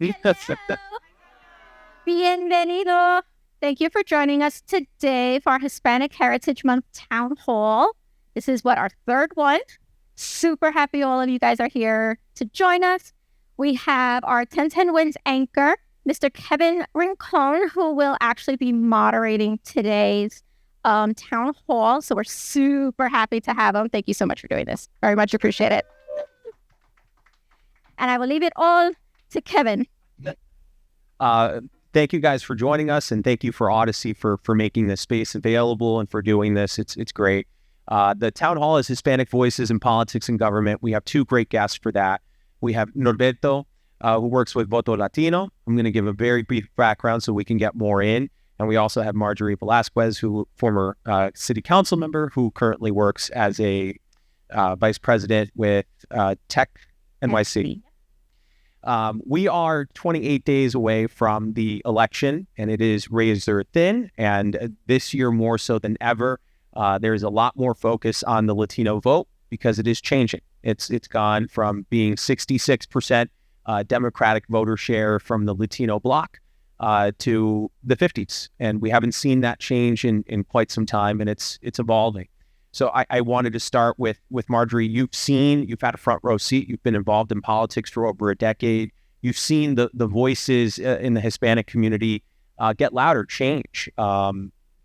Hello. Bienvenido. Thank you for joining us today for our Hispanic Heritage Month Town Hall. This is our third one. Super happy all of you guys are here to join us. We have our 1010 Wins anchor, Mr. Kevin Rincon, who will actually be moderating today's town hall. So we're super happy to have him. Thank you so much for doing this. Very much appreciate it. And I will leave it all to Kevin. Thank you guys for joining us, and thank you for Audacy for making this space available and for doing this. It's great. The town hall is Hispanic Voices in Politics and Government. We have two great guests for that. We have Norberto, who works with Voto Latino. I'm going to give a very brief background so we can get more in. And we also have Marjorie Velasquez, who former city council member, who currently works as a vice president with Tech NYC. We are 28 days away from the election, and it is razor thin. And this year, more so than ever, there's a lot more focus on the Latino vote because it is changing. It's gone from being 66% Democratic voter share from the Latino bloc to the 50s. And we haven't seen that change in quite some time, and it's evolving. So I wanted to start with Marjorie. You've had a front row seat. You've been involved in politics for over a decade. You've seen the voices in the Hispanic community get louder, change,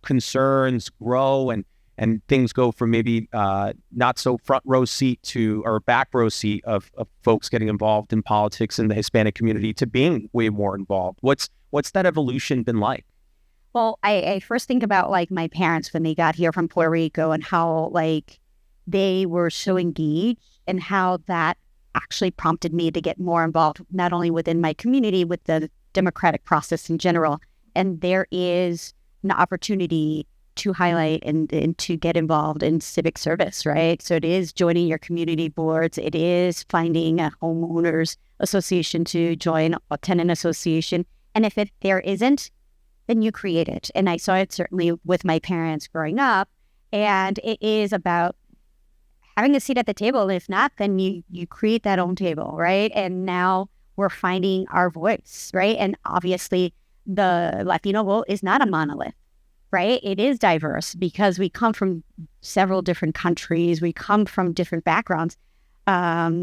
concerns grow, and things go from maybe not so front row seat or back row seat of folks getting involved in politics in the Hispanic community to being way more involved. What's that evolution been like? Well, I first think about my parents when they got here from Puerto Rico and how they were so engaged and how that actually prompted me to get more involved, not only within my community, with the democratic process in general. And there is an opportunity to highlight and to get involved in civic service, right? So it is joining your community boards. It is finding a homeowners association to join, a tenant association. And if there isn't, then you create it. And I saw it certainly with my parents growing up. And it is about having a seat at the table. If not, then you create that own table, right? And now we're finding our voice, right? And obviously the Latino vote is not a monolith, right? It is diverse because we come from several different countries. We come from different backgrounds. But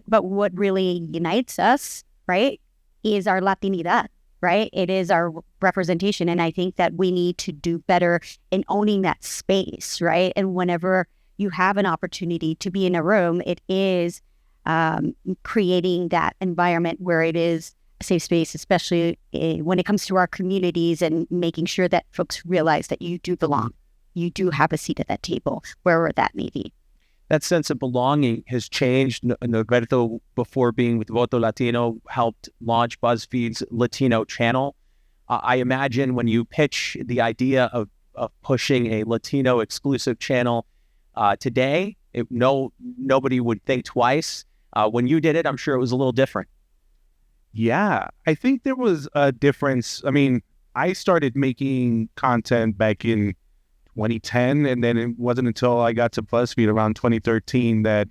what really unites us, right, is our Latinidad. Right? It is our representation. And I think that we need to do better in owning that space, right? And whenever you have an opportunity to be in a room, it is creating that environment where it is a safe space, especially when it comes to our communities, and making sure that folks realize that you do belong. You do have a seat at that table, wherever that may be. That sense of belonging has changed. Norberto, before being with Voto Latino, helped launch BuzzFeed's Latino channel. I imagine when you pitch the idea of pushing a Latino exclusive channel today, nobody would think twice. When you did it, I'm sure it was a little different. Yeah, I think there was a difference. I mean, I started making content back in 2010, and then it wasn't until I got to BuzzFeed around 2013 that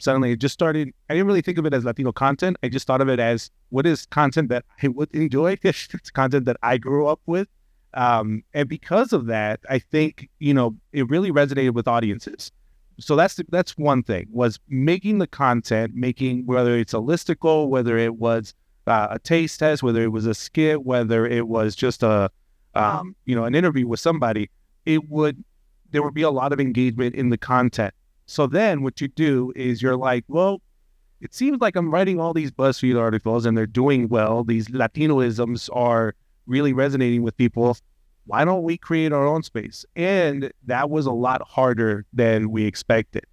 suddenly it just started. I didn't really think of it as Latino content. I just thought of it as what is content that I would enjoy. It's content that I grew up with, and because of that, I think it really resonated with audiences. So that's one thing, was making the content, whether it's a listicle, whether it was a taste test, whether it was a skit, whether it was just an interview with somebody, there would be a lot of engagement in the content. So then what you do is you're like, well, it seems like I'm writing all these BuzzFeed articles and they're doing well. These Latinoisms are really resonating with people. Why don't we create our own space? And that was a lot harder than we expected.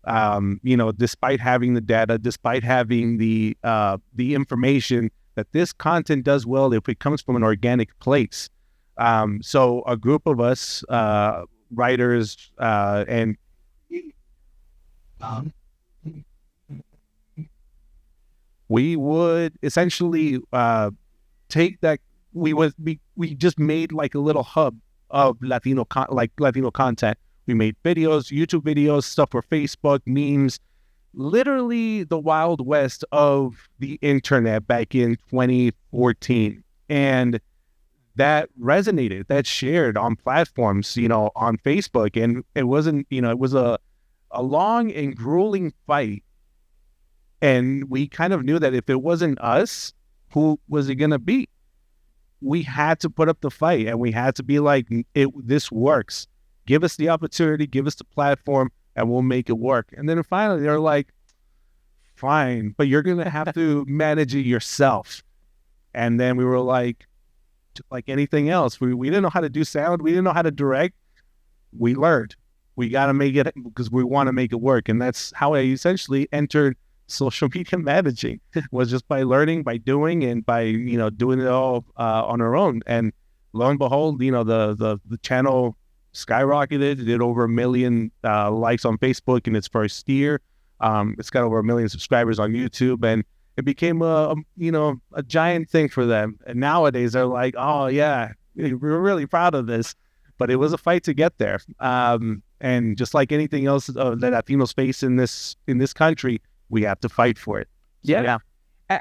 Despite having the data, despite having the information that this content does well if it comes from an organic place. So a group of us, writers, and we would essentially take that. We just made like a little hub of Latino content. We made videos, YouTube videos, stuff for Facebook, memes, literally the Wild West of the internet back in 2014. And that resonated, that shared on platforms, on Facebook. And it wasn't, it was a long and grueling fight. And we kind of knew that if it wasn't us, who was it going to be? We had to put up the fight, and we had to be like, this works. Give us the opportunity, give us the platform, and we'll make it work. And then finally they're like, fine, but you're going to have to manage it yourself. And then we were like anything else, we didn't know how to do sound. We didn't know how to direct. We learned. We got to make it because we want to make it work. And that's how I essentially entered social media managing, was just by learning, by doing, and by, doing it all on our own. And lo and behold, the channel skyrocketed. It did over 1 million likes on Facebook in its first year. It's got over 1 million subscribers on YouTube, and it became a giant thing for them. And nowadays they're like, oh yeah, we're really proud of this, but it was a fight to get there. And just like anything else that Latinos face in this country, we have to fight for it. Yeah.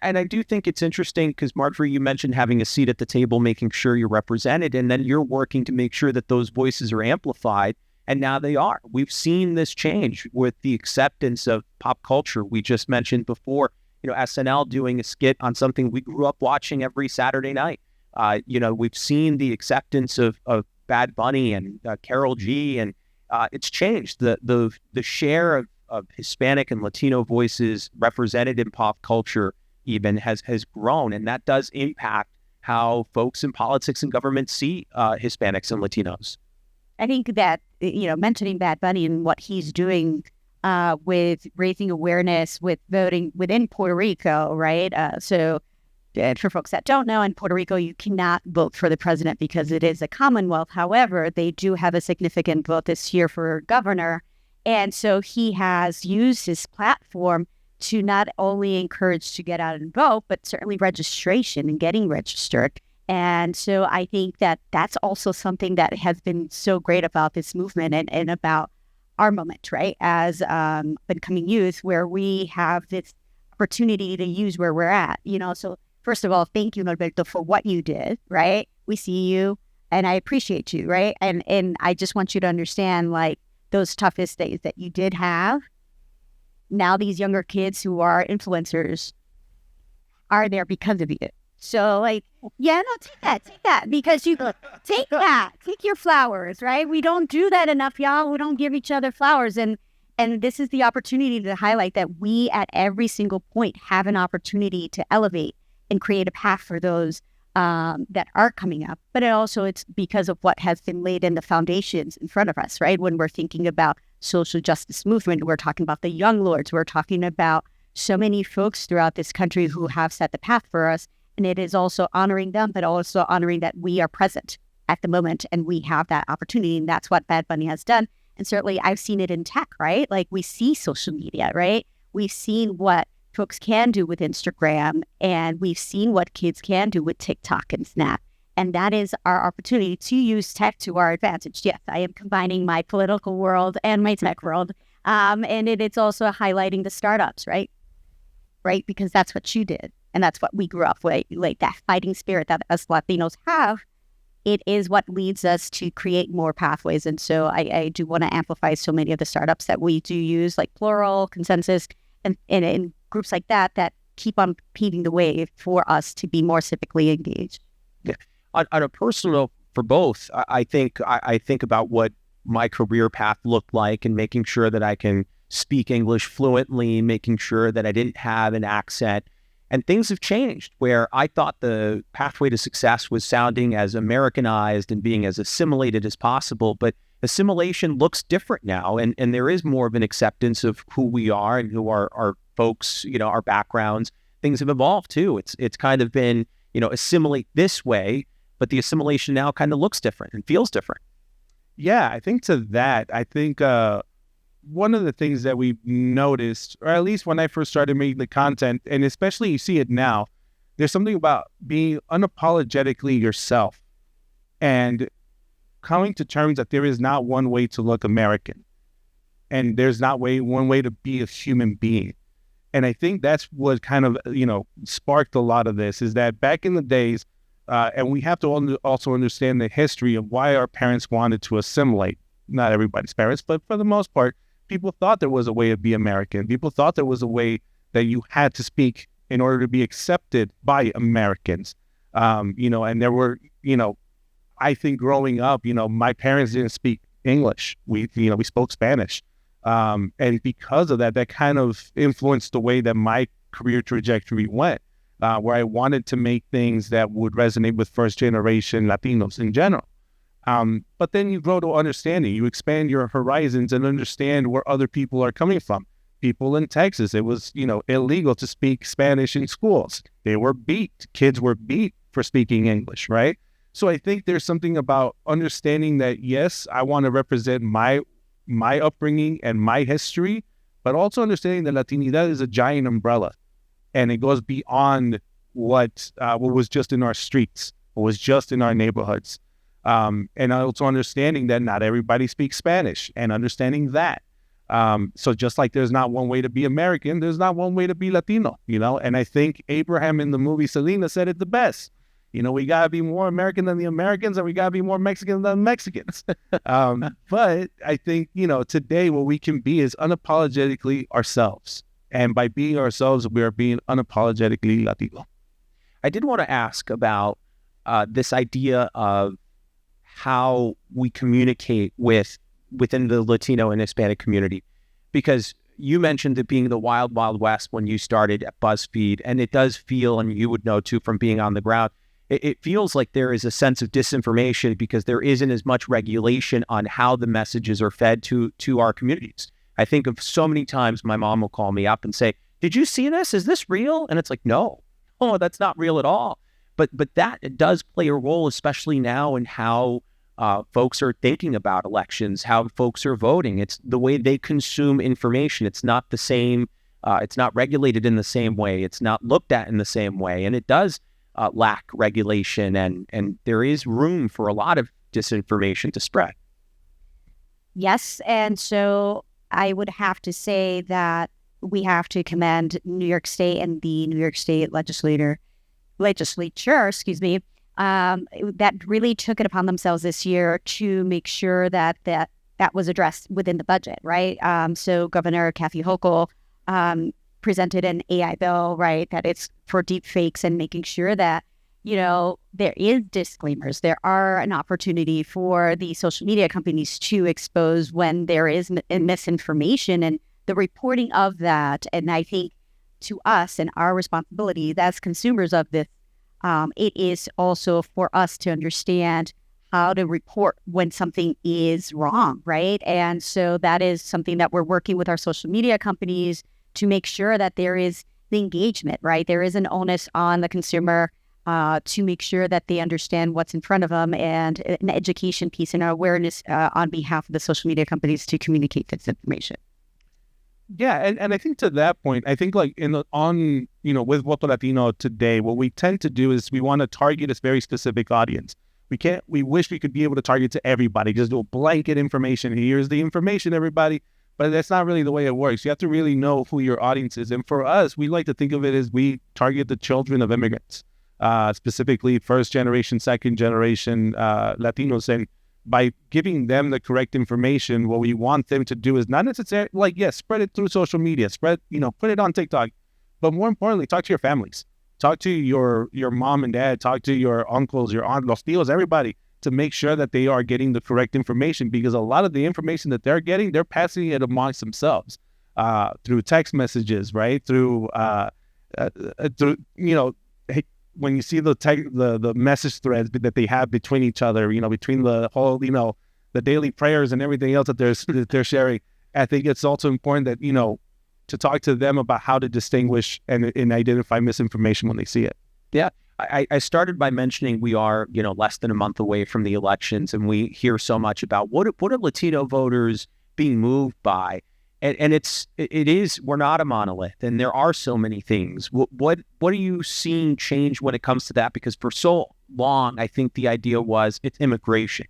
And I do think it's interesting because, Marjorie, you mentioned having a seat at the table, making sure you're represented, and then you're working to make sure that those voices are amplified. And now they are. We've seen this change with the acceptance of pop culture. We just mentioned before, SNL doing a skit on something we grew up watching every Saturday night. We've seen the acceptance of Bad Bunny and Karol G, and it's changed. The share of Hispanic and Latino voices represented in pop culture even has grown, and that does impact how folks in politics and government see Hispanics and Latinos. I think that, mentioning Bad Bunny and what he's doing with raising awareness with voting within Puerto Rico, right? So for folks that don't know, in Puerto Rico, you cannot vote for the president because it is a commonwealth. However, they do have a significant vote this year for governor. And so he has used his platform to not only encourage to get out and vote, but certainly registration and getting registered. And so I think that that's also something that has been so great about this movement and about our moment, right? As becoming youth, where we have this opportunity to use where we're at, So first of all, thank you, Norberto, for what you did, right? We see you and I appreciate you, right? And I just want you to understand, like, those toughest days that you did have. Now these younger kids who are influencers are there because of you. So, like, take that, because you take your flowers, right? We don't do that enough, y'all. We don't give each other flowers. And this is the opportunity to highlight that we at every single point have an opportunity to elevate and create a path for those that are coming up. But it's because of what has been laid in the foundations in front of us, right? When we're thinking about social justice movement, we're talking about the Young Lords, we're talking about so many folks throughout this country who have set the path for us. And it is also honoring them, but also honoring that we are present at the moment and we have that opportunity. And that's what Bad Bunny has done. And certainly I've seen it in tech, right? Like, we see social media, right? We've seen what folks can do with Instagram, and we've seen what kids can do with TikTok and Snap. And that is our opportunity to use tech to our advantage. Yes, I am combining my political world and my tech world. And it's also highlighting the startups, right? Right? Because that's what you did. And that's what we grew up with, like that fighting spirit that us Latinos have. It is what leads us to create more pathways. And so I do want to amplify so many of the startups that we do use, like Plural, Consensus, and groups like that keep on paving the way for us to be more civically engaged. Yeah. On a personal, for both, I think about what my career path looked like and making sure that I can speak English fluently, making sure that I didn't have an accent. And things have changed where I thought the pathway to success was sounding as Americanized and being as assimilated as possible. But assimilation looks different now. And there is more of an acceptance of who we are and who our folks, our backgrounds. Things have evolved too. It's kind of been, assimilate this way, but the assimilation now kind of looks different and feels different. Yeah, I think to that, one of the things that we've noticed, or at least when I first started making the content, and especially you see it now, there's something about being unapologetically yourself and coming to terms that there is not one way to look American. and there's not one way to be a human being. And I think that's what kind of, sparked a lot of this, is that back in the days, and we have to also understand the history of why our parents wanted to assimilate. Not everybody's parents, but for the most part, people thought there was a way to be American. People thought there was a way that you had to speak in order to be accepted by Americans. And there were, I think growing up, my parents didn't speak English. We spoke Spanish. And because of that, that kind of influenced the way that my career trajectory went, where I wanted to make things that would resonate with first generation Latinos in general. But then you grow to understanding, you expand your horizons and understand where other people are coming from. People in Texas, it was, illegal to speak Spanish in schools. They were beat. Kids were beat for speaking English, right? So I think there's something about understanding that, yes, I want to represent my upbringing and my history, but also understanding that Latinidad is a giant umbrella, and it goes beyond what was just in our streets, what was just in our neighborhoods. And also understanding that not everybody speaks Spanish, and understanding that. So just like there's not one way to be American, there's not one way to be Latino, and I think Abraham in the movie Selena said it the best. We got to be more American than the Americans, and we got to be more Mexican than the Mexicans. But I think, today what we can be is unapologetically ourselves. And by being ourselves, we are being unapologetically Latino. I did want to ask about this idea of how we communicate within the Latino and Hispanic community, because you mentioned it being the wild, wild west when you started at BuzzFeed, and it does feel, and you would know too from being on the ground, it feels like there is a sense of disinformation because there isn't as much regulation on how the messages are fed to our communities. I think of so many times my mom will call me up and say, "Did you see this? Is this real?" And it's like, no, that's not real at all. But that it does play a role, especially now, in how folks are thinking about elections, how folks are voting. It's the way they consume information. It's not the same. It's not regulated in the same way. It's not looked at in the same way. And it does lack regulation, and there is room for a lot of disinformation to spread. Yes, and so I would have to say that we have to commend New York State and the New York State legislature, that really took it upon themselves this year to make sure that was addressed within the budget, right? So Governor Kathy Hochul presented an AI bill, right, that it's for deep fakes, and making sure that, there is disclaimers. There are an opportunity for the social media companies to expose when there is misinformation, and the reporting of that. And I think to us and our responsibility as consumers of this, it is also for us to understand how to report when something is wrong, right? And so that is something that we're working with our social media companies to make sure that there is the engagement, right? There is an onus on the consumer to make sure that they understand what's in front of them, and an education piece and awareness on behalf of the social media companies to communicate this information. Yeah, and I think to that point, I think like with Voto Latino today, what we tend to do is we want to target a very specific audience. We wish we could be able to target to everybody, just do a blanket information. Here's the information, everybody. But that's not really the way it works. You have to really know who your audience is. And for us, we like to think of it as we target the children of immigrants, specifically first generation, second generation Latinos. And by giving them the correct information, what we want them to do is not necessarily spread it through social media, put it on TikTok, but more importantly, talk to your families, talk to your mom and dad, talk to your uncles, your aunt, los tios, everybody, to make sure that they are getting the correct information, because a lot of the information that they're getting, they're passing it amongst themselves through text messages, right? Through when you see the message threads that they have between each other, between the whole, the daily prayers and everything else that they're sharing. I think it's also important that, to talk to them about how to distinguish and identify misinformation when they see it. Yeah. I started by mentioning we are, less than a month away from the elections, and we hear so much about what are Latino voters being moved by, and we're not a monolith, and there are so many things. What are you seeing change when it comes to that? Because for so long, I think the idea was it's immigration,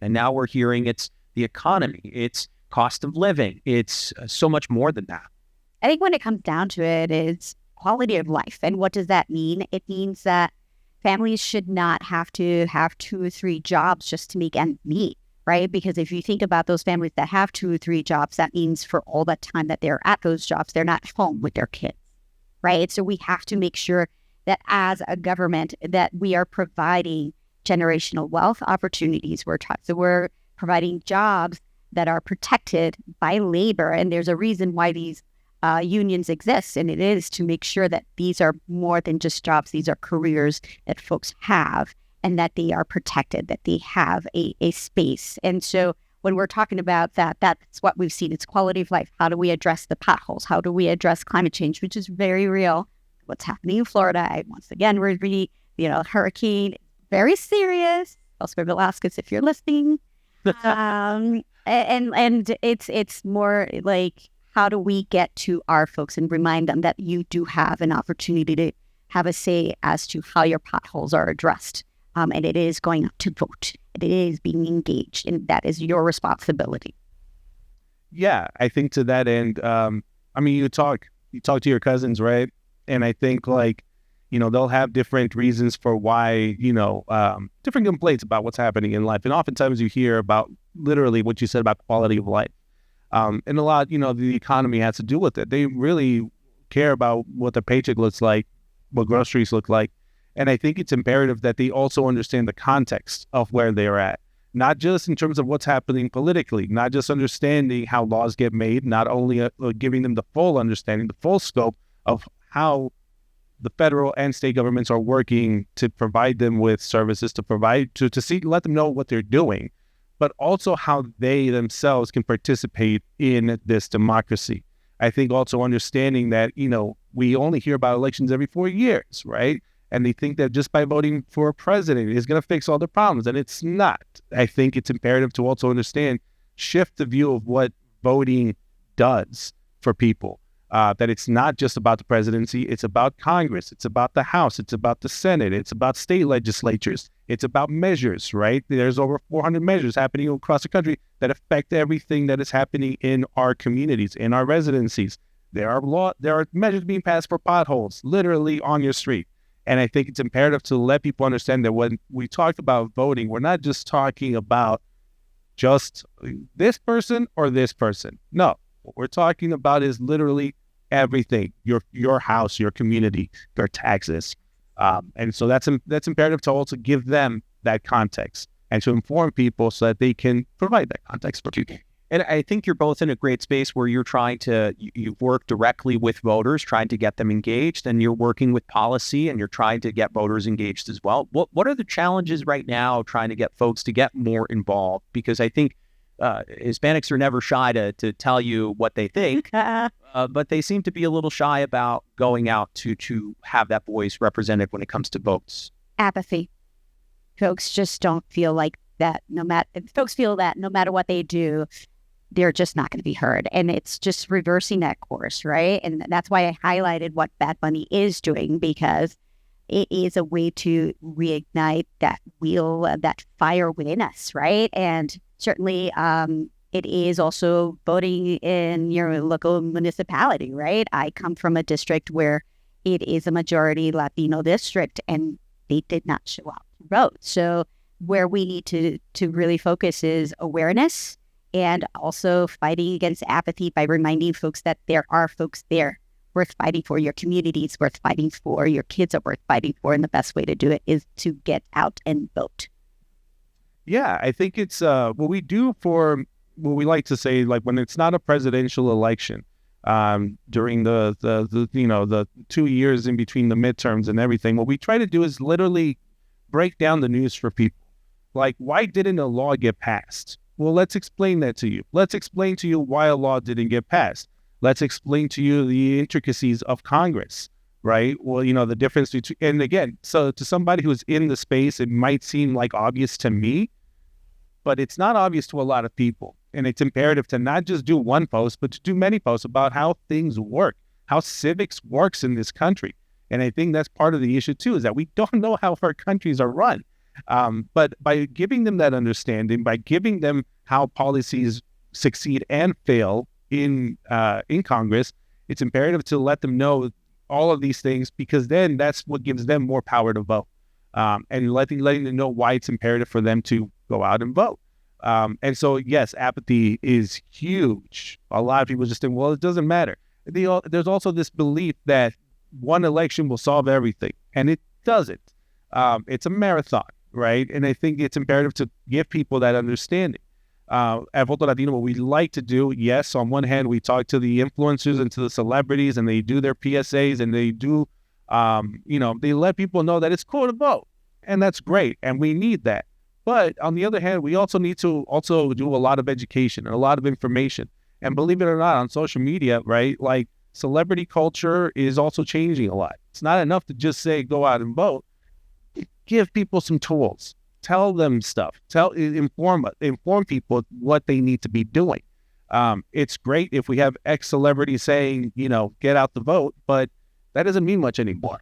and now we're hearing it's the economy, it's cost of living. It's so much more than that. I think when it comes down to it, it's quality of life. And what does that mean? It means that families should not have to have 2 or 3 jobs just to make ends meet, right? Because if you think about those families that have 2 or 3 jobs, that means for all that time that they're at those jobs, they're not home with their kids, right? So we have to make sure that as a government that we are providing generational wealth opportunities. So we're providing jobs that are protected by labor. And there's a reason why these unions exist, and it is to make sure that these are more than just jobs. These are careers that folks have and that they are protected, that they have a space. And so when we're talking about that, that's what we've seen. It's quality of life. How do we address the potholes? How do we address climate change, which is very real? What's happening in Florida? Once again, we're really, hurricane, very serious. Also, Velasquez, if you're listening. And it's more like, how do we get to our folks and remind them that you do have an opportunity to have a say as to how your potholes are addressed? And it is going up to vote. It is being engaged, and that is your responsibility. Yeah, I think to that end, you talk to your cousins, right? And I think they'll have different reasons for why, different complaints about what's happening in life. And oftentimes you hear about literally what you said about quality of life. And a lot, the economy has to do with it. They really care about what the paycheck looks like, what groceries look like. And I think it's imperative that they also understand the context of where they're at, not just in terms of what's happening politically, not just understanding how laws get made, not only giving them the full understanding, the full scope of how the federal and state governments are working to provide them with services, let them know what they're doing, but also how they themselves can participate in this democracy. I think also understanding that, we only hear about elections every 4 years, right? And they think that just by voting for a president is going to fix all the problems, and it's not. I think it's imperative to also shift the view of what voting does for people. That it's not just about the presidency, it's about Congress, it's about the House, it's about the Senate, it's about state legislatures, it's about measures, right? There's over 400 measures happening across the country that affect everything that is happening in our communities, in our residencies. There are measures being passed for potholes, literally on your street. And I think it's imperative to let people understand that when we talk about voting, we're not just talking about just this person or this person. No. What we're talking about is literally everything, your house, your community, your taxes. And so that's imperative to also give them that context and to inform people so that they can provide that context for people. And I think you're both in a great space where you work directly with voters, trying to get them engaged, and you're working with policy and you're trying to get voters engaged as well. What are the challenges right now trying to get folks to get more involved? Because I think Hispanics are never shy to tell you what they think, but they seem to be a little shy about going out to have that voice represented when it comes to votes. Apathy. Folks just don't feel like that. Folks feel that no matter what they do, they're just not going to be heard. And it's just reversing that course, right? And that's why I highlighted what Bad Bunny is doing, because it is a way to reignite that wheel, that fire within us, right? And certainly it is also voting in your local municipality, right? I come from a district where it is a majority Latino district, and they did not show up to vote. So where we need to really focus is awareness, and also fighting against apathy by reminding folks that there are folks there worth fighting for, your communities worth fighting for, your kids are worth fighting for, and the best way to do it is to get out and vote. Yeah, I think it's what we do for what we like to say, like when it's not a presidential election, during the 2 years in between the midterms and everything, what we try to do is literally break down the news for people. Like, why didn't a law get passed? Well, let's explain that to you. Let's explain to you why a law didn't get passed. Let's explain to you the intricacies of Congress, right? Well, the difference between, and again, so to somebody who's in the space, it might seem like obvious to me, but it's not obvious to a lot of people. And it's imperative to not just do one post, but to do many posts about how things work, how civics works in this country. And I think that's part of the issue too, is that we don't know how our countries are run. But by giving them that understanding, by giving them how policies succeed and fail in Congress, it's imperative to let them know all of these things, because then that's what gives them more power to vote, and letting them know why it's imperative for them to go out and vote. And so, yes, apathy is huge. A lot of people just think, well, it doesn't matter. There's also this belief that one election will solve everything, and it doesn't. It's a marathon, right? And I think it's imperative to give people that understanding. At Voto Latino, what we like to do, yes, on one hand, we talk to the influencers and to the celebrities, and they do their PSAs, and they do, they let people know that it's cool to vote, and that's great, and we need that. But on the other hand, we also need to also do a lot of education and a lot of information. And believe it or not, on social media, right, like celebrity culture is also changing a lot. It's not enough to just say, go out and vote. Give people some tools. Tell them stuff. Inform people what they need to be doing. It's great if we have X celebrity saying, get out the vote, but that doesn't mean much anymore.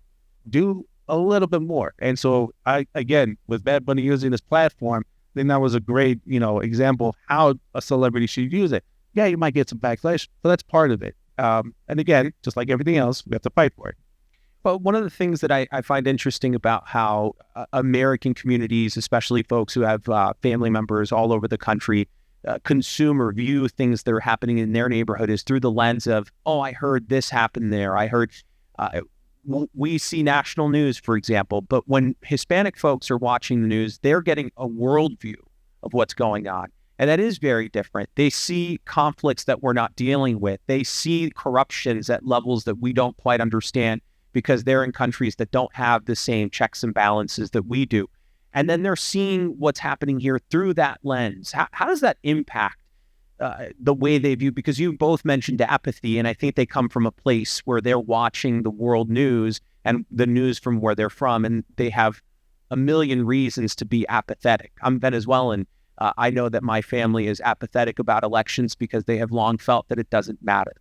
Do a little bit more. And so again, with Bad Bunny using this platform, I think that was a great, example of how a celebrity should use it. Yeah, you might get some backlash, but that's part of it. And again, just like everything else, we have to fight for it. But one of the things that I find interesting about how American communities, especially folks who have family members all over the country, consume or view things that are happening in their neighborhood is through the lens of, oh, I heard this happen there. I heard, we see national news, for example, but when Hispanic folks are watching the news, they're getting a worldview of what's going on. And that is very different. They see conflicts that we're not dealing with. They see corruptions at levels that we don't quite understand, because they're in countries that don't have the same checks and balances that we do. And then they're seeing what's happening here through that lens. How does that impact the way they view? Because you both mentioned apathy, and I think they come from a place where they're watching the world news and the news from where they're from, and they have a million reasons to be apathetic. I'm Venezuelan. I know that my family is apathetic about elections because they have long felt that it doesn't matter.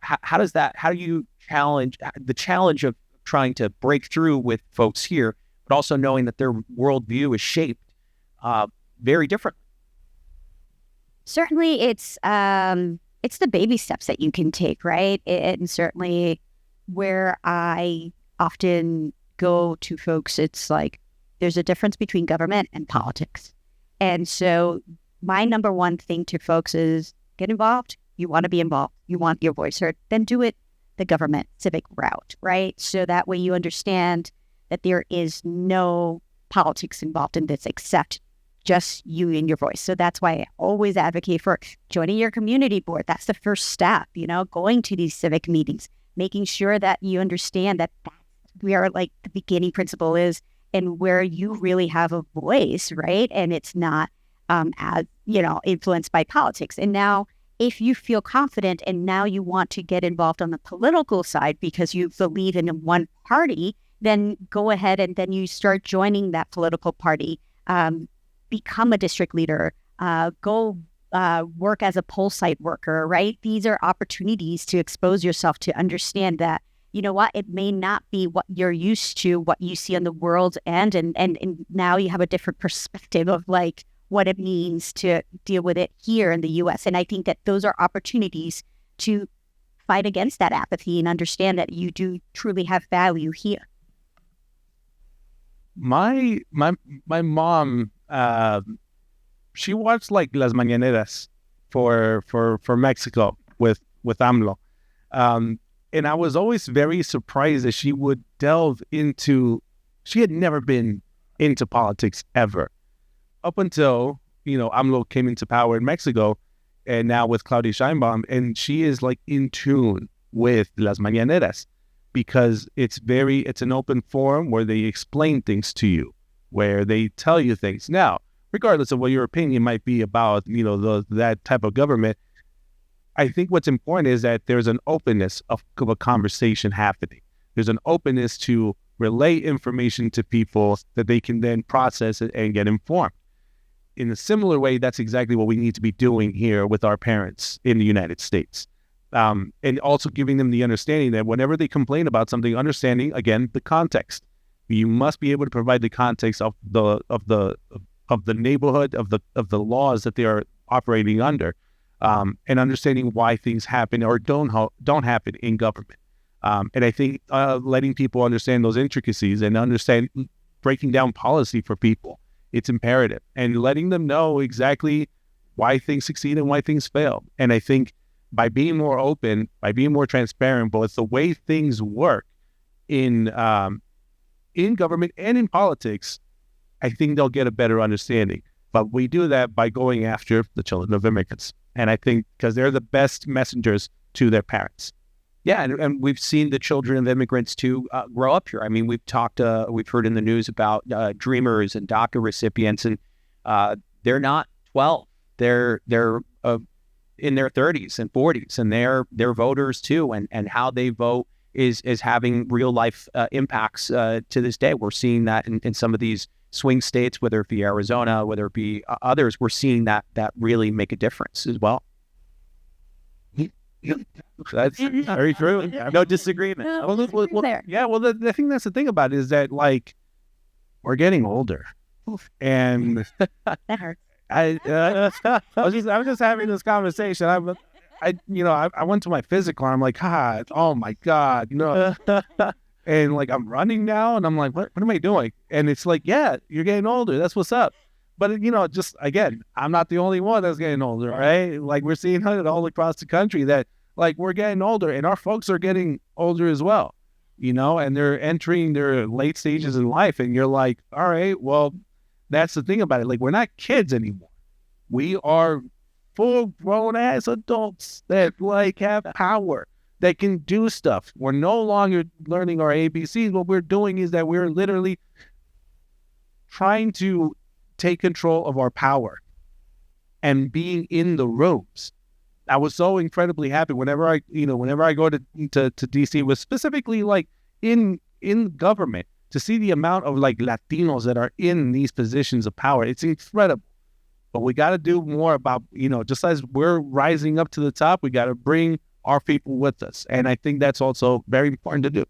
How do you challenge the challenge of trying to break through with folks here, but also knowing that their worldview is shaped very differently? Certainly, it's the baby steps that you can take, right? And certainly, where I often go to folks, it's like there's a difference between government and politics. And so my number one thing to folks is get involved. You want to be involved. You want your voice heard. Then do it the government civic route, right? So that way you understand that there is no politics involved in this except just you and your voice. So that's why I always advocate for joining your community board. That's the first step, going to these civic meetings, making sure that you understand that where like the beginning principle is and where you really have a voice, right? And it's not as, influenced by politics. And now if you feel confident and now you want to get involved on the political side because you believe in one party, then go ahead and then you start joining that political party, become a district leader, go work as a poll site worker, right? These are opportunities to expose yourself to understand that, it may not be what you're used to, what you see in the world and now you have a different perspective of like what it means to deal with it here in the U.S. And I think that those are opportunities to fight against that apathy and understand that you do truly have value here. My mom, she watched like Las Mañaneras for Mexico with AMLO. And I was always very surprised that she would delve into, she had never been into politics ever. Up until, AMLO came into power in Mexico, and now with Claudia Sheinbaum, and she is like in tune with Las Mañaneras because it's an open forum where they explain things to you, where they tell you things. Now, regardless of what your opinion might be about, that type of government, I think what's important is that there's an openness of a conversation happening. There's an openness to relay information to people that they can then process it and get informed. In a similar way, that's exactly what we need to be doing here with our parents in the United States. And also giving them the understanding that whenever they complain about something, understanding, again, the context. You must be able to provide the context of the neighborhood, of the laws that they are operating under. and understanding why things happen or don't happen in government. And I think letting people understand those intricacies and understand breaking down policy for people, it's imperative, and letting them know exactly why things succeed and why things fail. And I think by being more open, by being more transparent, both the way things work in government and in politics, I think they'll get a better understanding. But we do that by going after the children of immigrants. And I think because they're the best messengers to their parents. Yeah, and we've seen the children of immigrants too grow up here. I mean, we've heard in the news about Dreamers and DACA recipients, and they're not 12. They're in their 30s and 40s, and they're voters too. And how they vote is having real life impacts to this day. We're seeing that in some of these swing states, whether it be Arizona, whether it be others. We're seeing that really make a difference as well. That's very true. No disagreement. Yeah, well, I think that's the thing about it is that, like, we're getting older, and That hurts. I was just having this conversation. I went to my physical, and I'm like, oh my God, and like I'm running now, and I'm like, what am I doing? And it's like, yeah, you're getting older. That's what's up. But just again, I'm not the only one that's getting older, right? Like we're seeing it all across the country that like we're getting older, and our folks are getting older as well, and they're entering their late stages in life, and you're like, all right, well, that's the thing about it. Like we're not kids anymore. We are full grown ass adults that like have power, that can do stuff. We're no longer learning our ABCs. What we're doing is that we're literally trying to take control of our power and being in the rooms. I was so incredibly happy whenever I go to DC, was specifically like in government, to see the amount of like Latinos that are in these positions of power. It's incredible. But we got to do more about, just as we're rising up to the top, we got to bring our people with us. And I think that's also very important to do.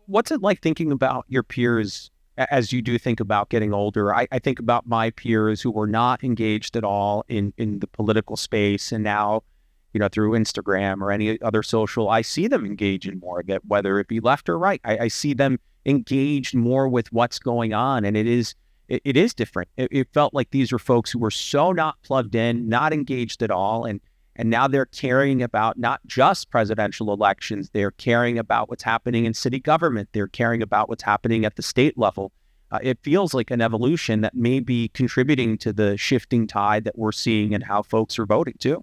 What's it like thinking about your peers as you do think about getting older? I think about my peers who were not engaged at all in the political space, and now, through Instagram or any other social, I see them engage in more of it, whether it be left or right. I see them engaged more with what's going on, and it is different. It felt like these are folks who were so not plugged in, not engaged at all, and now they're caring about not just presidential elections. They're caring about what's happening in city government. They're caring about what's happening at the state level. It feels like an evolution that may be contributing to the shifting tide that we're seeing and how folks are voting too.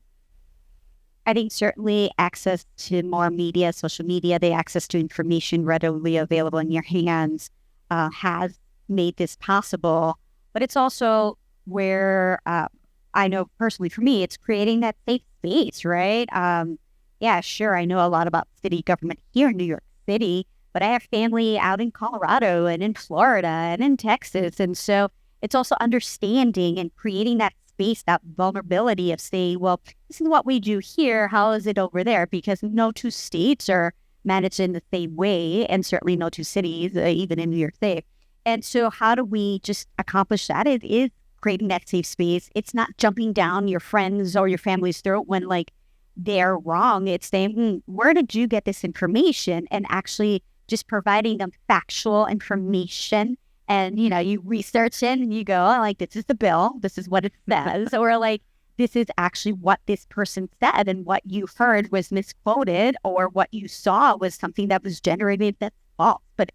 I think certainly access to more media, social media, the access to information readily available in your hands has made this possible. But it's also where I know personally for me, it's creating that safe space, right? Yeah, sure. I know a lot about city government here in New York City, but I have family out in Colorado and in Florida and in Texas. And so it's also understanding and creating that space, that vulnerability of saying, well, this is what we do here. How is it over there? Because no two states are managed in the same way, and certainly no two cities, even in New York State. And so how do we just accomplish that? It is creating that safe space. It's not jumping down your friends or your family's throat when like they're wrong. It's saying, where did you get this information? And actually just providing them factual information. And, you research it and you go, oh, like, this is the bill. This is what it says. Or like, this is actually what this person said, and what you heard was misquoted, or what you saw was something that was generated that's false. But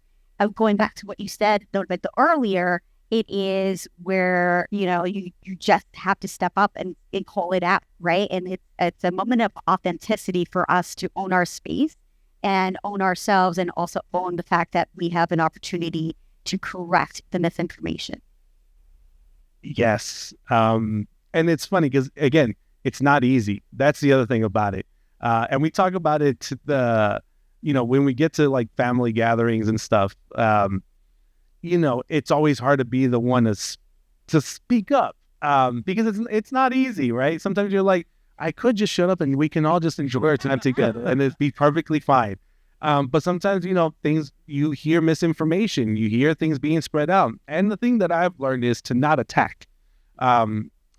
going back to what you said a little bit earlier, it is where, you just have to step up and call it out, right? And it's a moment of authenticity for us to own our space and own ourselves, and also own the fact that we have an opportunity to correct the misinformation. Yes. And it's funny because, again, it's not easy. That's the other thing about it. And we talk about it, when we get to like family gatherings and stuff, it's always hard to be the one to speak up because it's not easy, right? Sometimes you're like, I could just shut up and we can all just enjoy our time together and it'd be perfectly fine. But sometimes, you hear misinformation, you hear things being spread out. And the thing that I've learned is to not attack.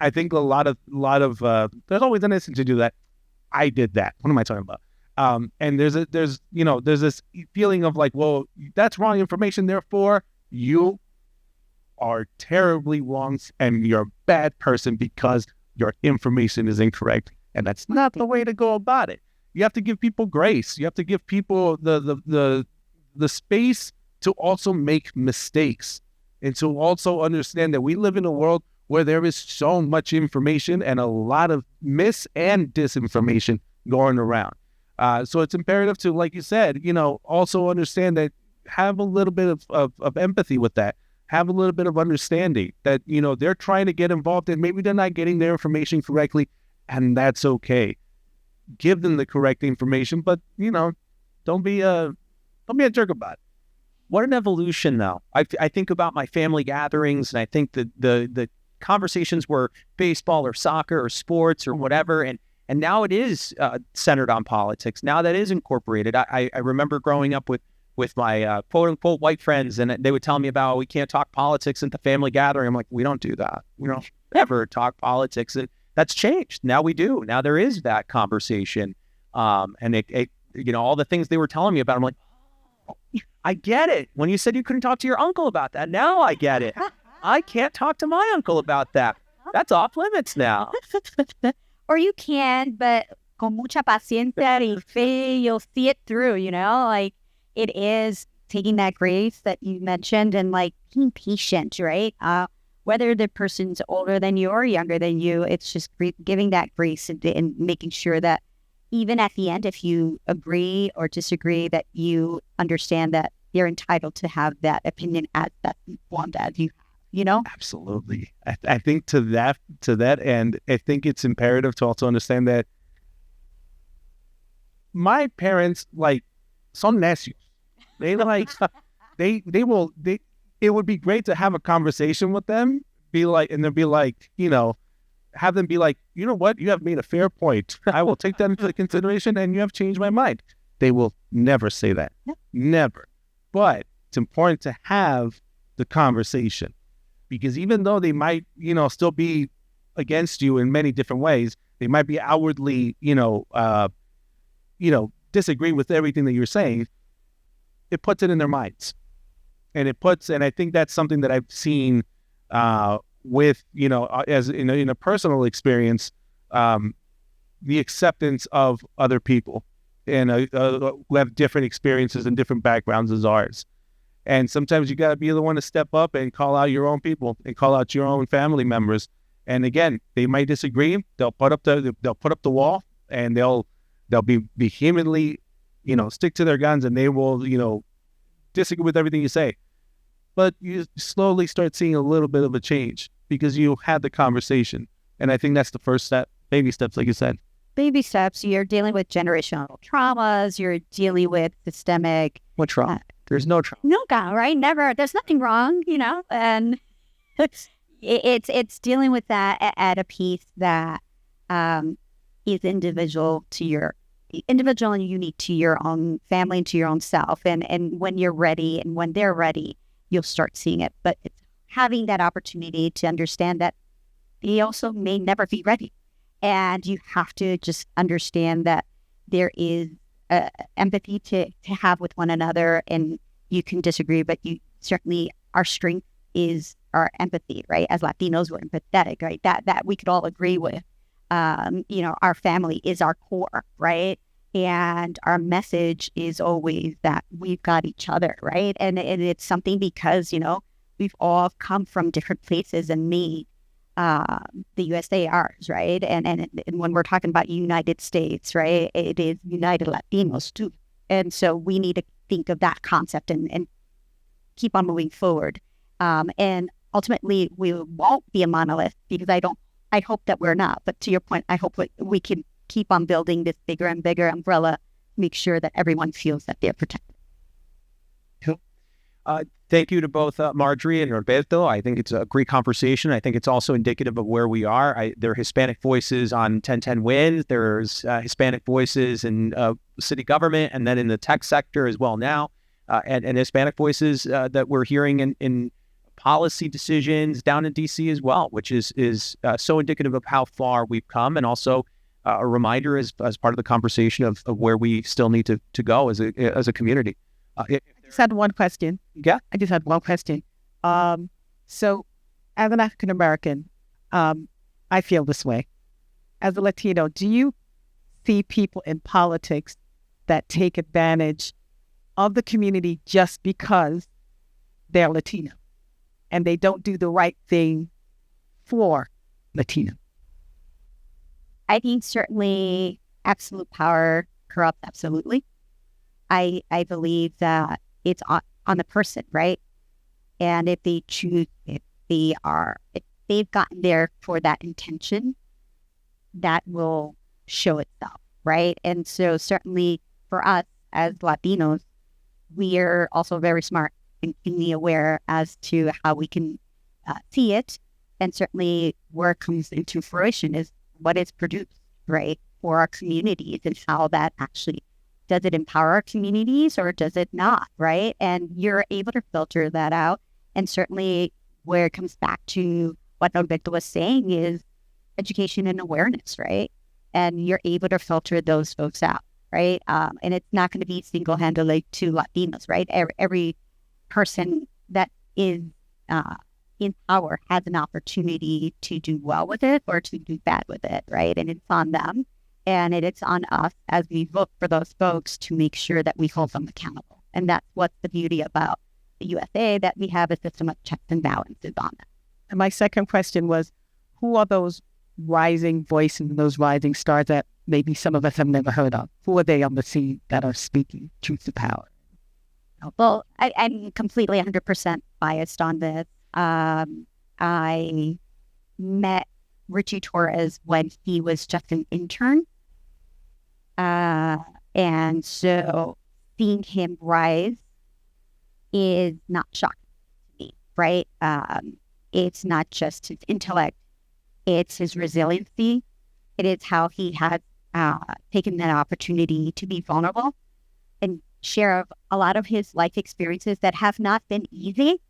I think a lot of there's always an instance to do that. I did that. What am I talking about? And there's this feeling of like, well, that's wrong information. Therefore, you are terribly wrong and you're a bad person because your information is incorrect. And that's not the way to go about it. You have to give people grace. You have to give people the space to also make mistakes and to also understand that we live in a world where there is so much information and a lot of mis and disinformation going around. So it's imperative to, like you said, also understand that, have a little bit of empathy with that. Have a little bit of understanding that, they're trying to get involved and maybe they're not getting their information correctly, and that's okay. Give them the correct information, but, don't be a jerk about it. What an evolution, though. I think about my family gatherings, and I think that the conversations were baseball or soccer or sports or whatever, and now it is centered on politics. Now that is incorporated. I remember growing up with my quote-unquote white friends, and they would tell me about, we can't talk politics at the family gathering. I'm like, we don't do that. We don't ever talk politics. And that's changed. Now we do. Now there is that conversation. And it all the things they were telling me about, I'm like, oh, I get it. When you said you couldn't talk to your uncle about that, now I get it. I can't talk to my uncle about that. That's off limits now. Or you can, but con mucha paciencia y fe, you'll see it through, like it is taking that grace that you mentioned and like being patient, right? Whether the person's older than you or younger than you, it's just giving that grace and making sure that even at the end, if you agree or disagree, that you understand that you're entitled to have that opinion as that informed as you have, Absolutely. I think to that end, I think it's imperative to also understand that my parents, like, son necios. They like, it would be great to have a conversation with them, have them be like, you know what, you have made a fair point. I will take that into consideration and you have changed my mind. They will never say that. Yep. Never. But it's important to have the conversation, because even though they might, still be against you in many different ways, they might be outwardly, disagree with everything that you're saying. It puts it in their minds, and I think that's something that I've seen with, as in a personal experience, the acceptance of other people and who have different experiences and different backgrounds as ours. And sometimes you got to be the one to step up and call out your own people and call out your own family members. And again, they might disagree. They'll put up the wall, and they'll be vehemently, stick to their guns, and they will, disagree with everything you say. But you slowly start seeing a little bit of a change because you had the conversation. And I think that's the first step, baby steps, like you said. Baby steps. You're dealing with generational traumas. You're dealing with systemic. What's wrong? There's no trauma. No, God, right? Never. There's nothing wrong, and it's dealing with that at a piece that is individual and unique to your own family and to your own self. And when you're ready and when they're ready, you'll start seeing it. But it's having that opportunity to understand that they also may never be ready. And you have to just understand that there is empathy to have with one another, and you can disagree, but you certainly, our strength is our empathy, right? As Latinos, we're empathetic, right? That we could all agree with. Our family is our core, right? And our message is always that we've got each other, right? And it's something because, we've all come from different places and made the USA ours, right? And when we're talking about United States, right, it is United Latinos too. And so we need to think of that concept and keep on moving forward. And ultimately, we won't be a monolith, because I hope that we're not. But to your point, I hope we can keep on building this bigger and bigger umbrella, make sure that everyone feels that they're protected. Thank you to both Marjorie and Roberto. I think it's a great conversation. I think it's also indicative of where we are. There are Hispanic voices on 1010 WIN. There's Hispanic voices in city government, and then in the tech sector as well now, and Hispanic voices that we're hearing in policy decisions down in DC as well, which is so indicative of how far we've come, and also a reminder as part of the conversation of where we still need to go as a community. I just had one question. Yeah. I just had one question. So as an African American, I feel this way. As a Latino, do you see people in politics that take advantage of the community just because they're Latino and they don't do the right thing for Latino? I think certainly absolute power corrupts absolutely. I believe that it's on the person, right? And if they choose, if they've gotten there for that intention, that will show itself, right? And so certainly for us as Latinos, we are also very smart and keenly aware as to how we can see it. And certainly where it comes into fruition is what is produced, right, for our communities, and how that actually, does it empower our communities or does it not, right? And you're able to filter that out. And certainly where it comes back to what Norberto was saying is education and awareness, right? And you're able to filter those folks out, right? And it's not going to be single-handedly to Latinos, right? Every person that is in power has an opportunity to do well with it or to do bad with it, right? And it's on them. And it's on us as we look for those folks to make sure that we hold them accountable. And that's what's the beauty about the USA, that we have a system of checks and balances on them. And my second question was, who are those rising voices, those rising stars that maybe some of us have never heard of? Who are they on the scene that are speaking truth to power? Well, I'm completely 100% biased on this. I met Richie Torres when he was just an intern. And so seeing him rise is not shocking to me, right? It's not just his intellect, it's his resiliency. It is how he has taken that opportunity to be vulnerable and share a lot of his life experiences that have not been easy,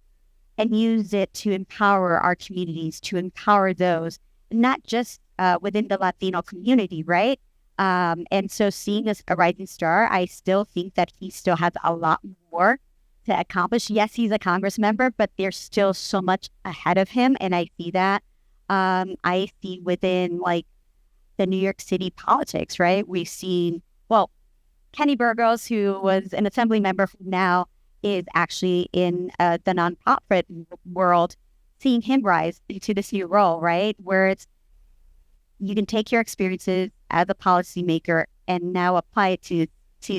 and use it to empower our communities, to empower those, not just within the Latino community, right? And so seeing as a rising star, I still think that he still has a lot more to accomplish. Yes, he's a Congress member, but there's still so much ahead of him. And I see that. I see within like the New York City politics, right? We've seen, well, Kenny Burgos, who was an assembly member now, is actually in the nonprofit world, seeing him rise into this new role, right? Where it's, you can take your experiences as a policymaker and now apply it to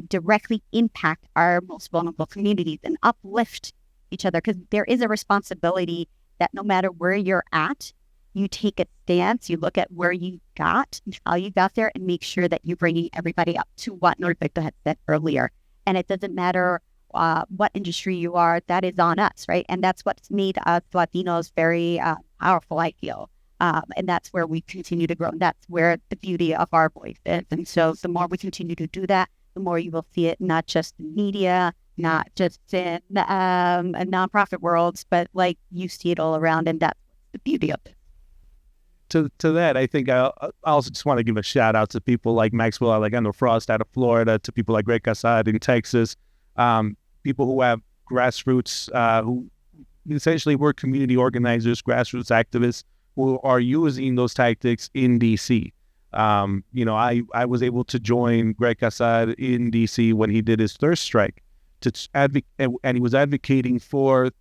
directly impact our most vulnerable communities and uplift each other. Because there is a responsibility that no matter where you're at, you take a stance, you look at where you got, how you got there, and make sure that you're bringing everybody up to what Norberto had said earlier. And it doesn't matter what industry you are, that is on us, right? And that's what's made us Latinos very powerful, I feel. And that's where we continue to grow. And that's where the beauty of our voice is. And so the more we continue to do that, the more you will see it, not just in media, not just in nonprofit worlds, but like you see it all around. And that's the beauty of it. To that, I think I also just want to give a shout out to people like Maxwell Alejandro Frost out of Florida, to people like Greg Casad in Texas, people who have grassroots, who essentially were community organizers, grassroots activists, who are using those tactics in DC. I was able to join Greg Casad in DC when he did his thirst strike to advocate, and he was advocating for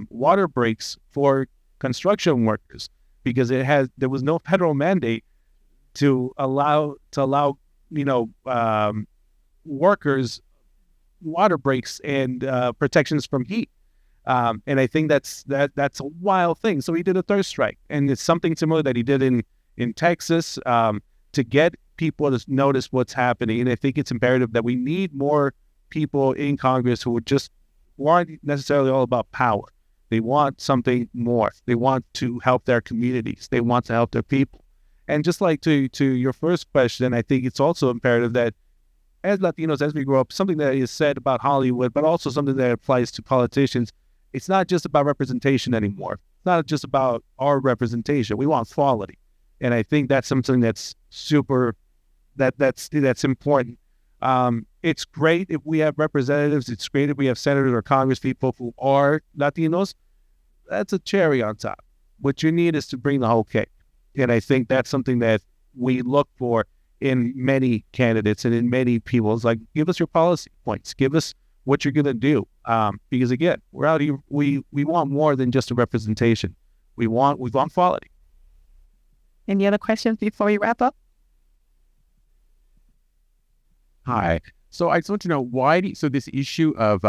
water breaks for construction workers, because there was no federal mandate to allow workers water breaks and protections from heat. And I think that's a wild thing. So he did a thirst strike, and it's something similar that he did in Texas to get people to notice what's happening. And I think it's imperative that we need more people in Congress who just aren't necessarily all about power. They want something more. They want to help their communities. They want to help their people. And just like to your first question, I think it's also imperative that as Latinos, as we grow up, something that is said about Hollywood, but also something that applies to politicians, it's not just about representation anymore. It's not just about our representation. We want quality. And I think that's something that's that's important. It's great if we have representatives. It's great if we have senators or Congress people who are Latinos. That's a cherry on top. What you need is to bring the whole cake. And I think that's something that we look for in many candidates and in many people. It's like, give us your policy points. Give us what you're going to do. Because again, we're out here, we want more than just a representation. We want quality. Any other questions before we wrap up? Hi. So I just want to know so this issue of,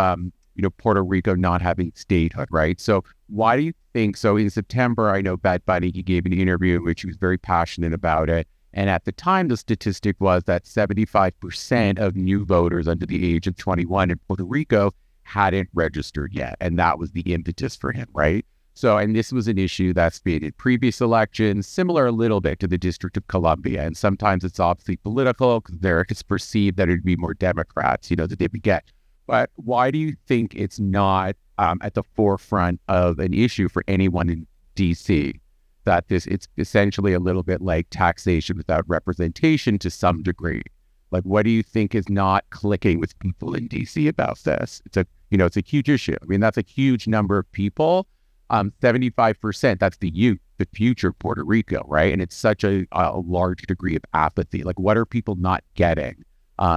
Puerto Rico not having statehood, right? So why do you think, so in September, I know Bad Bunny, he gave an interview in which he was very passionate about it. And at the time, the statistic was that 75% of new voters under the age of 21 in Puerto Rico hadn't registered yet. And that was the impetus for him, right? So, and this was an issue that's been in previous elections, similar a little bit to the District of Columbia. And sometimes it's obviously political because it's perceived that it'd be more Democrats, that they would get. But why do you think it's not at the forefront of an issue for anyone in D.C., that it's essentially a little bit like taxation without representation to some degree? Like, what do you think is not clicking with people in D.C. about this? It's a huge issue. I mean, that's a huge number of people. 75%, that's the youth, the future of Puerto Rico, right? And it's such a large degree of apathy. Like, what are people not getting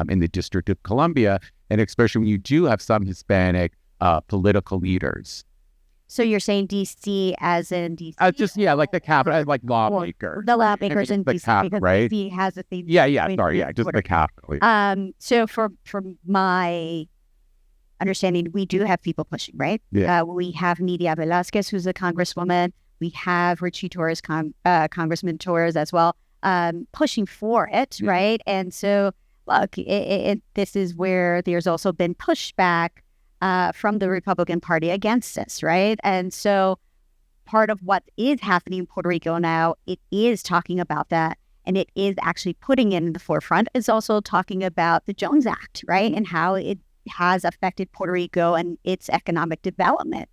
in the District of Columbia? And especially when you do have some Hispanic political leaders. So you're saying DC as in DC? Like the capital, like lawmaker. The lawmakers in DC, because right? DC has a thing. Just the capital. So from my understanding, we do have people pushing, right? Yeah. We have Nidia Velázquez, who's a congresswoman. We have Richie Torres, Congressman Torres as well, pushing for it, right? And so, look, this is where there's also been pushback from the Republican Party against this, right? And so part of what is happening in Puerto Rico now, it is talking about that, and it is actually putting it in the forefront. It's also talking about the Jones Act, right? And how it has affected Puerto Rico and its economic development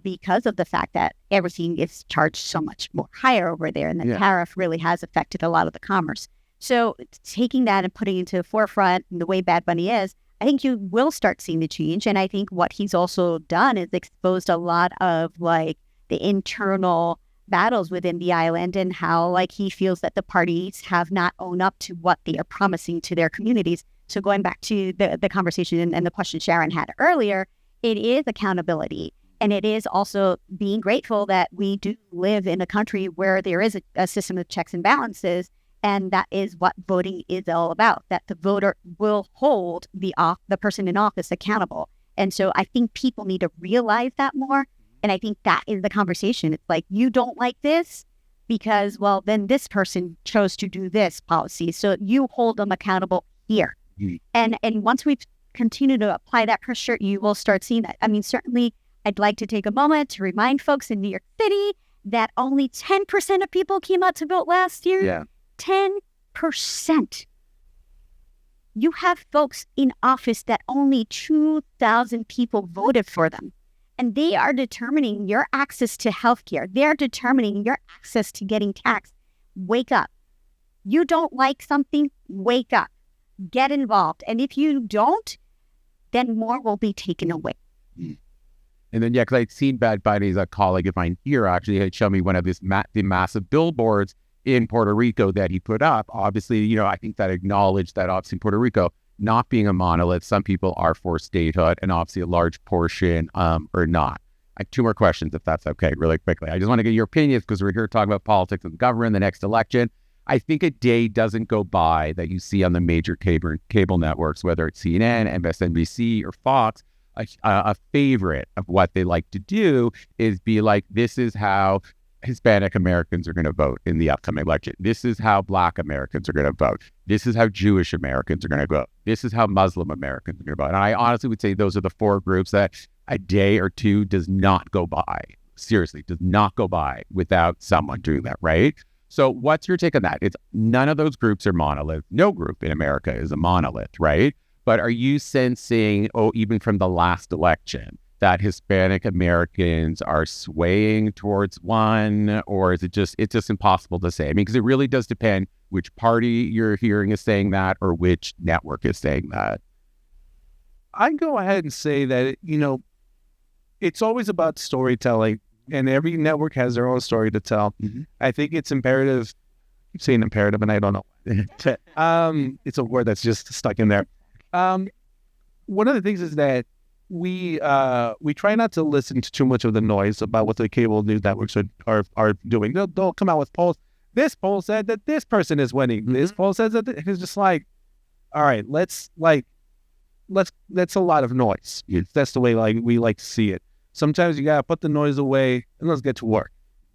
because of the fact that everything is charged so much more higher over there, and the tariff really has affected a lot of the commerce. So taking that and putting it into the forefront, and the way Bad Bunny is, I think you will start seeing the change. And I think what he's also done is exposed a lot of like the internal battles within the island, and how like he feels that the parties have not owned up to what they are promising to their communities. So going back to the conversation and the question Sharon had earlier, it is accountability. And it is also being grateful that we do live in a country where there is a system of checks and balances. And that is what voting is all about, that the voter will hold the person in office accountable. And so I think people need to realize that more. And I think that is the conversation. It's like, you don't like this because, well, then this person chose to do this policy. So you hold them accountable here. And once we continue to apply that pressure, you will start seeing that. I mean, certainly, I'd like to take a moment to remind folks in New York City that only 10% of people came out to vote last year. Yeah. 10%. You have folks in office that only 2,000 people voted for them. And they are determining your access to healthcare. They're determining your access to getting taxed. Wake up. You don't like something, wake up. Get involved. And if you don't, then more will be taken away. And then, because I'd seen Bad Bunny's, a colleague of mine here actually had shown me one of the massive billboards in Puerto Rico that he put up. Obviously, I think that acknowledged that obviously in Puerto Rico, not being a monolith, some people are for statehood, and obviously a large portion are not. I have two more questions, if that's okay, really quickly. I just want to get your opinions because we're here talking about politics and government, the next election. I think a day doesn't go by that you see on the major cable networks, whether it's CNN, MSNBC, or Fox, a favorite of what they like to do is be like, this is how Hispanic Americans are going to vote in the upcoming election. This is how Black Americans are going to vote. This is how Jewish Americans are going to vote. This is how Muslim Americans are going to vote. And I honestly would say those are the four groups that a day or two does not go by. Seriously, does not go by without someone doing that, right? So what's your take on that? It's none of those groups are monolith. No group in America is a monolith, right? But are you sensing, even from the last election, that Hispanic Americans are swaying towards one, or is it's just impossible to say? I mean, because it really does depend which party you're hearing is saying that or which network is saying that. I go ahead and say that, it's always about storytelling, and every network has their own story to tell. Mm-hmm. I think it's imperative. I keep saying imperative, and I don't know. It's a word that's just stuck in there. One of the things is that we try not to listen to too much of the noise about what the cable news networks are doing. They'll come out with polls. This poll said that this person is winning. Mm-hmm. This poll says that it's just like, all right, that's a lot of noise. That's the way we like to see it. Sometimes you gotta put the noise away and let's get to work.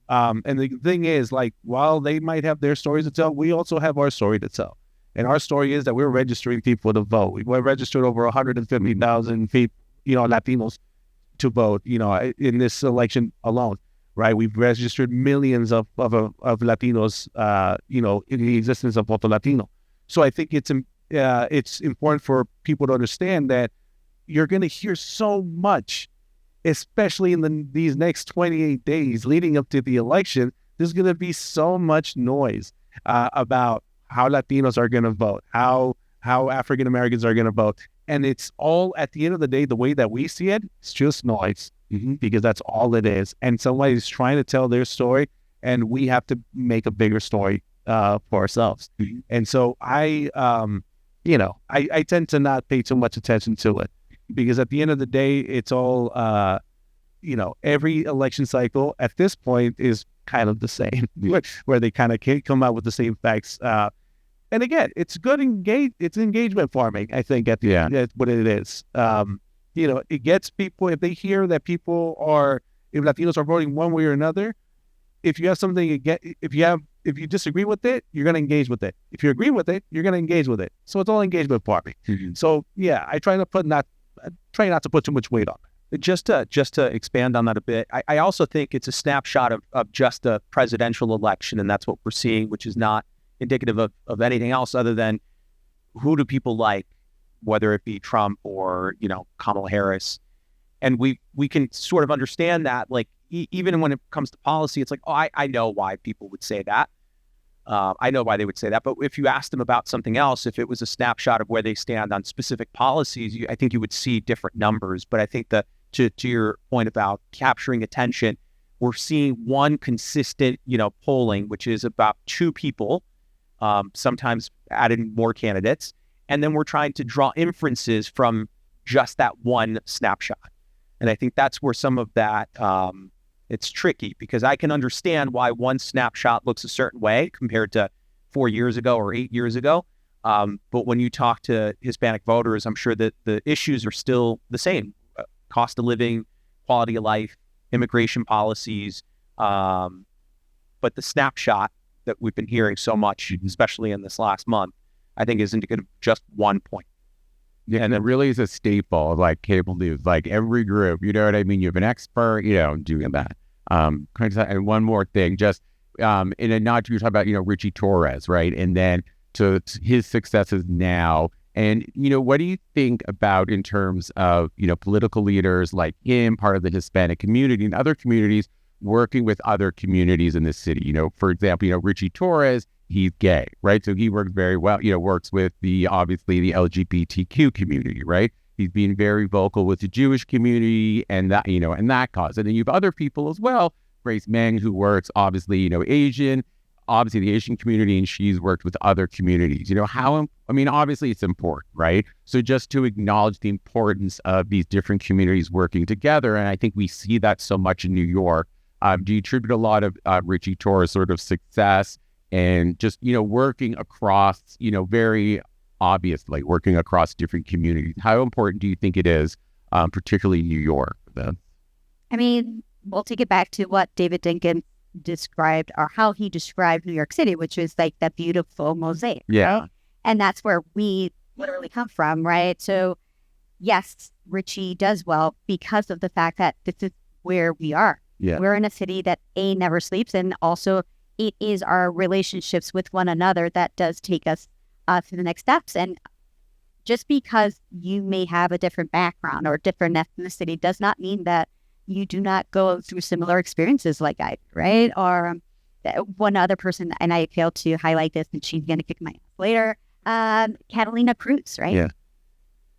And the thing is, while they might have their stories to tell, we also have our story to tell. And our story is that we're registering people to vote. We've registered over 150,000 people, Latinos to vote, in this election alone, right? We've registered millions of Latinos, in the existence of Voto Latino. So I think it's important for people to understand that you're going to hear so much, especially in these next 28 days leading up to the election. There's going to be so much noise about how Latinos are going to vote, how African Americans are going to vote. And it's all, at the end of the day, the way that we see it, it's just noise, because that's all it is. And somebody's trying to tell their story, and we have to make a bigger story for ourselves. Mm-hmm. And so I tend to not pay too much attention to it, because at the end of the day, it's all, every election cycle at this point is kind of the same, where they kind of come out with the same facts. And again, it's good it's engagement farming, I think, at the end, that's what it is. It gets people, if they hear that if Latinos are voting one way or another, if you have something, if you disagree with it, you're going to engage with it. If you agree with it, you're going to engage with it. So it's all engagement farming. Mm-hmm. So yeah, I try not to put too much weight on it. Just to expand on that a bit, I also think it's a snapshot of just a presidential election, and that's what we're seeing, which is not indicative of anything else other than who do people like, whether it be Trump or, Kamala Harris. And we can sort of understand that, even when it comes to policy, it's like, oh, I know why people would say that. I know why they would say that. But if you asked them about something else, if it was a snapshot of where they stand on specific policies, I think you would see different numbers. But I think that to your point about capturing attention, we're seeing one consistent, polling, which is about two people, sometimes adding more candidates. And then we're trying to draw inferences from just that one snapshot. And I think that's where some of that, it's tricky, because I can understand why one snapshot looks a certain way compared to 4 years ago or 8 years ago. But when you talk to Hispanic voters, I'm sure that the issues are still the same. Cost of living, quality of life, immigration policies. But the snapshot that we've been hearing so much, especially in this last month, I think is indicative of just one point. Yeah, and it really is a staple of cable news, every group, you know what I mean? You have an expert, doing that. And one more thing, just in a nod, you talk about, Richie Torres, right? And then to his successes now. And, what do you think about in terms of, political leaders like him, part of the Hispanic community and other communities working with other communities in the city? For example, Richie Torres, he's gay, right? So he works very well, works with obviously the LGBTQ community, right? He's being very vocal with the Jewish community and that, and that cause. And then you have other people as well, Grace Meng, who works obviously, Asian, obviously the Asian community, and she's worked with other communities. Obviously it's important, right? So just to acknowledge the importance of these different communities working together. And I think we see that so much in New York. Do you attribute a lot of Richie Torres' sort of success and just, working across, very obviously working across different communities? How important do you think it is, particularly in New York? We'll take it back to what David Dinkins described, or how he described New York City, which is that beautiful mosaic. Yeah. Right? And that's where we literally come from, right? So yes, Richie does well because of the fact that this is where we are. Yeah. We're in a city that never sleeps, and also it is our relationships with one another that does take us to the next steps. And just because you may have a different background or different ethnicity does not mean that you do not go through similar experiences like I, right? Or one other person, and I failed to highlight this, and she's going to kick my ass later, Catalina Cruz, right? Yeah.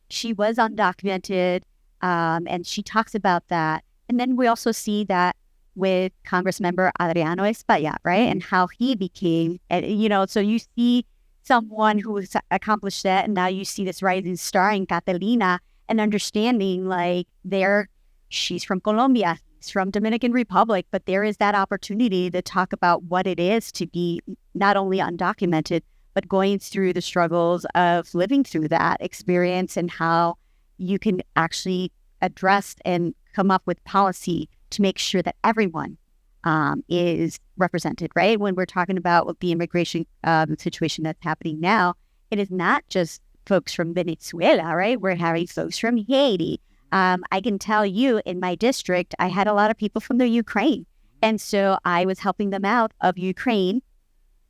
She was undocumented, and she talks about that. And then we also see that with Congress member Adriano Espaillat, right? And how he became, so you see someone who has accomplished that, and now you see this rising star in Catalina, and understanding like she's from Colombia, he's from Dominican Republic, but there is that opportunity to talk about what it is to be not only undocumented, but going through the struggles of living through that experience, and how you can actually address and come up with policy to make sure that everyone is represented, right? When we're talking about the immigration situation that's happening now, it is not just folks from Venezuela, right? We're having folks from Haiti. I can tell you in my district, I had a lot of people from the Ukraine. And so I was helping them out of Ukraine.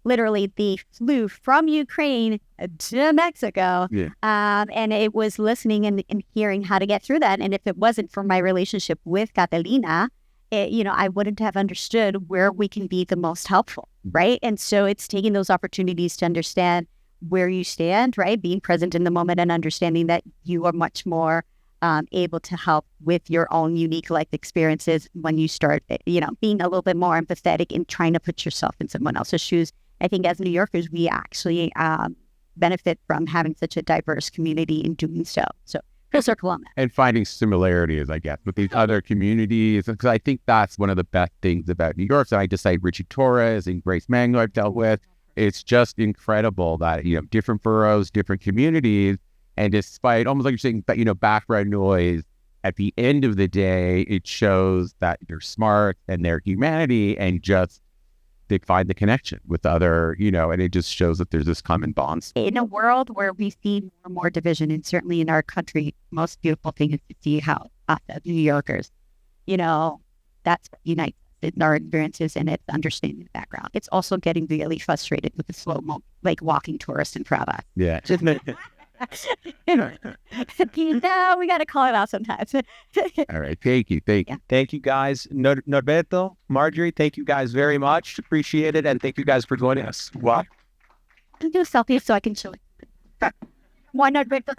Literally, they flew from Ukraine to Mexico. Yeah. And it was listening and hearing how to get through that. And if it wasn't for my relationship with Catalina, I wouldn't have understood where we can be the most helpful, right? And so it's taking those opportunities to understand where you stand, right? Being present in the moment and understanding that you are much more able to help with your own unique life experiences when you start, being a little bit more empathetic and trying to put yourself in someone else's shoes. I think as New Yorkers, we actually benefit from having such a diverse community in doing so. So full circle on that. And finding similarities, I guess, with these other communities. Because I think that's one of the best things about New York. So I just say Richie Torres and Grace Mango I've dealt with. It's just incredible that, different boroughs, different communities, and despite almost like you're saying, background noise, at the end of the day, it shows that you're smart and their humanity, and just they find the connection with other, and it just shows that there's this common bonds. In a world where we see more and more division, and certainly in our country, most beautiful thing is to see how us as New Yorkers, that's what unites us in our experiences, and it's understanding the background. It's also getting really frustrated with the slow-mo, like walking tourists in front of us. Yeah. We got to call it out sometimes. All right. Thank you. Yeah. Thank you, guys. Norberto, Marjorie, thank you guys very much. Appreciate it. And thank you guys for joining us. Wow. I'll do a selfie so I can show it. Why not break the